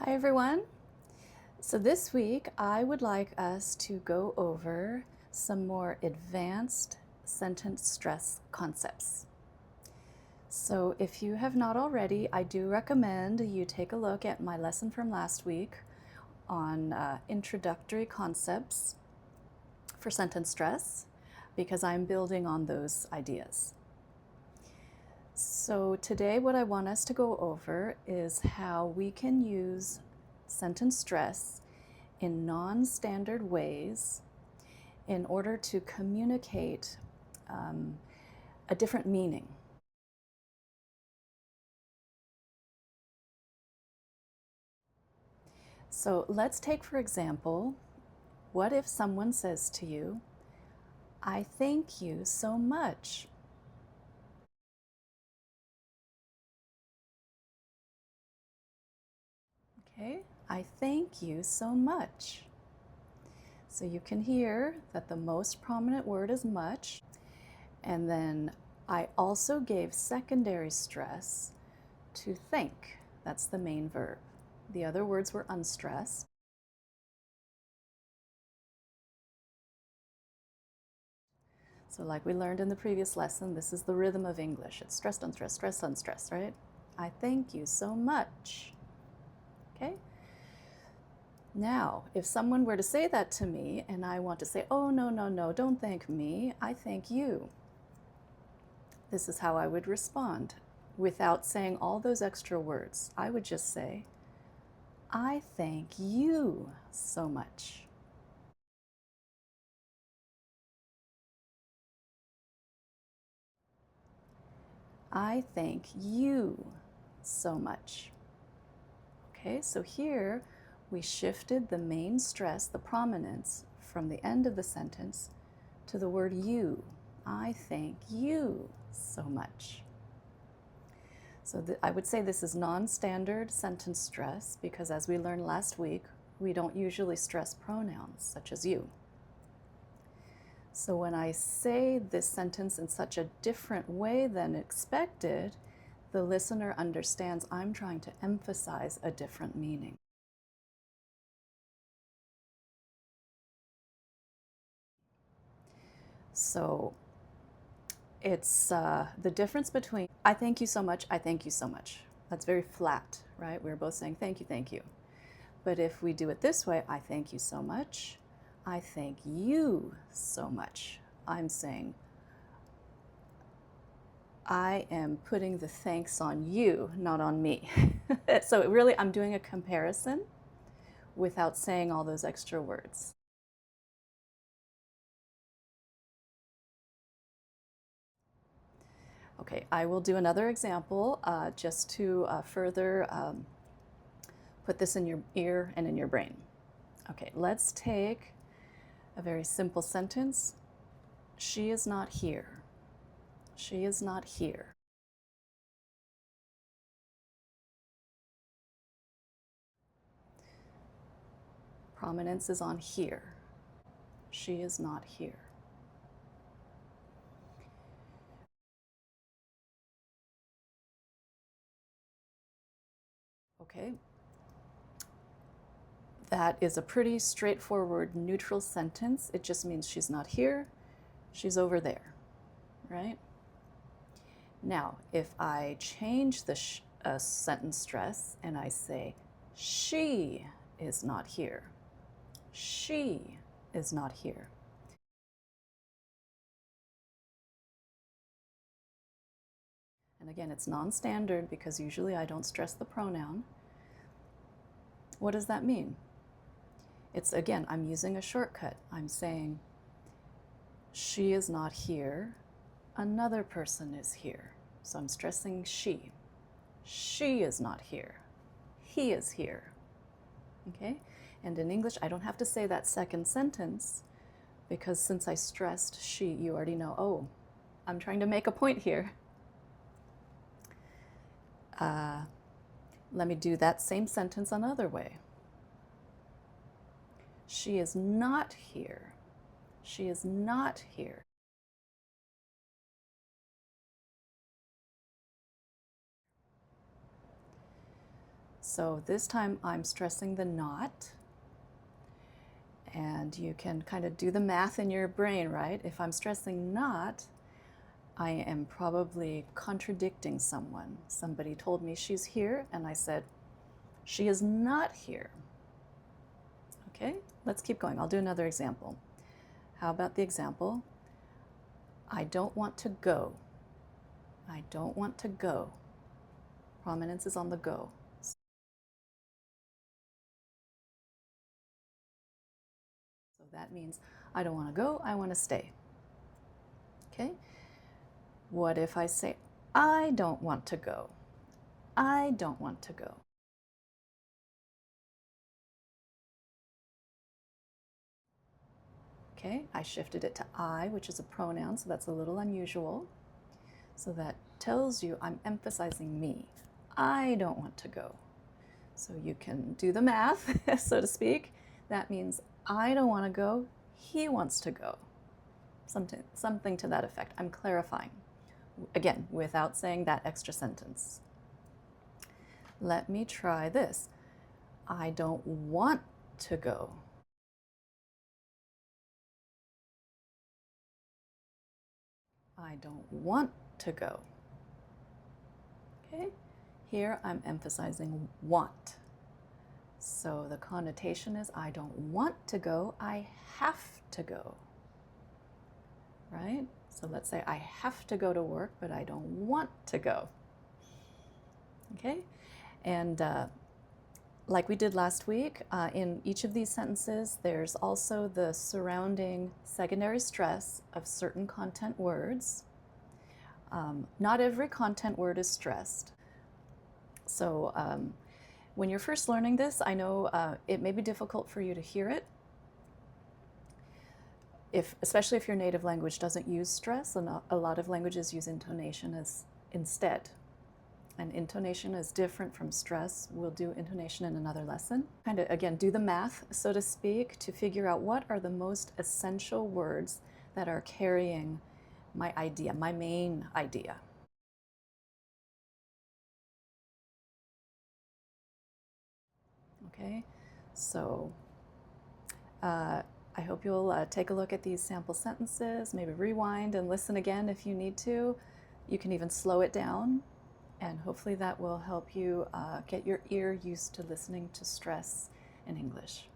Hi everyone. So this week I would like us to go over some more advanced sentence stress concepts. So if you have not already, I do recommend you take a look at my lesson from last week on introductory concepts for sentence stress, because I'm building on those ideas. So today what I want us to go over is how we can use sentence stress in non-standard ways in order to communicate a different meaning. So let's take, for example, what if someone says to you, "I thank you so much." Okay, I thank you so much. So you can hear that the most prominent word is much, and then I also gave secondary stress to think. That's the main verb. The other words were unstressed. So like we learned in the previous lesson, this is the rhythm of English. It's stressed, unstressed, stressed, unstressed, right? I thank you so much. Okay? Now, if someone were to say that to me and I want to say, "Oh, no, no, no, don't thank me, I thank you." This is how I would respond without saying all those extra words. I would just say, "I thank you so much." I thank you so much. Okay, so here we shifted the main stress, the prominence, from the end of the sentence to the word you. I thank you so much. So I would say this is non-standard sentence stress because, as we learned last week, we don't usually stress pronouns such as you. So when I say this sentence in such a different way than expected, the listener understands I'm trying to emphasize a different meaning. So it's the difference between "I thank you so much," "I thank you so much." That's very flat, right? We're both saying thank you, thank you. But if we do it this way, "I thank you so much," "I thank you so much," I'm saying I am putting the thanks on you, not on me. So really, I'm doing a comparison without saying all those extra words. Okay, I will do another example just to further put this in your ear and in your brain. Okay, let's take a very simple sentence. She is not here. She is not here. Prominence is on here. She is not here. Okay. That is a pretty straightforward neutral sentence. It just means she's not here, she's over there, right? Now, if I change the sentence stress and I say, she is not here, she is not here. And again, it's non-standard because usually I don't stress the pronoun. What does that mean? It's, again, I'm using a shortcut. I'm saying, she is not here, another person is here. So I'm stressing she. She is not here, he is here. Okay? And in English, I don't have to say that second sentence because since I stressed she, you already know, oh, I'm trying to make a point here. Let me do that same sentence another way. She is not here. She is not here. So this time I'm stressing the not. And you can kind of do the math in your brain, right? If I'm stressing not, I am probably contradicting someone. Somebody told me she's here, and I said, she is not here. Okay, let's keep going. I'll do another example. How about the example, I don't want to go. I don't want to go. Prominence is on the go. So that means I don't want to go, I want to stay. Okay? What if I say, I don't want to go? I don't want to go. Okay, I shifted it to I, which is a pronoun, so that's a little unusual. So that tells you I'm emphasizing me. I don't want to go. So you can do the math, so to speak. That means I don't want to go, he wants to go. Something to that effect. I'm clarifying. Again, without saying that extra sentence. Let me try this. I don't want to go. I don't want to go. Okay? Here I'm emphasizing want. So the connotation is I don't want to go, I have to go. Right? So let's say I have to go to work, but I don't want to go. Okay? And like we did last week, in each of these sentences, there's also the surrounding secondary stress of certain content words. Not every content word is stressed. So when you're first learning this, I know it may be difficult for you to hear it, especially if your native language doesn't use stress. A lot of languages use intonation as instead. And intonation is different from stress. We'll do intonation in another lesson. Kind of, again, do the math, so to speak, to figure out what are the most essential words that are carrying my idea, my main idea. Okay, so I hope you'll take a look at these sample sentences, maybe rewind and listen again if you need to. You can even slow it down, and hopefully that will help you get your ear used to listening to stress in English.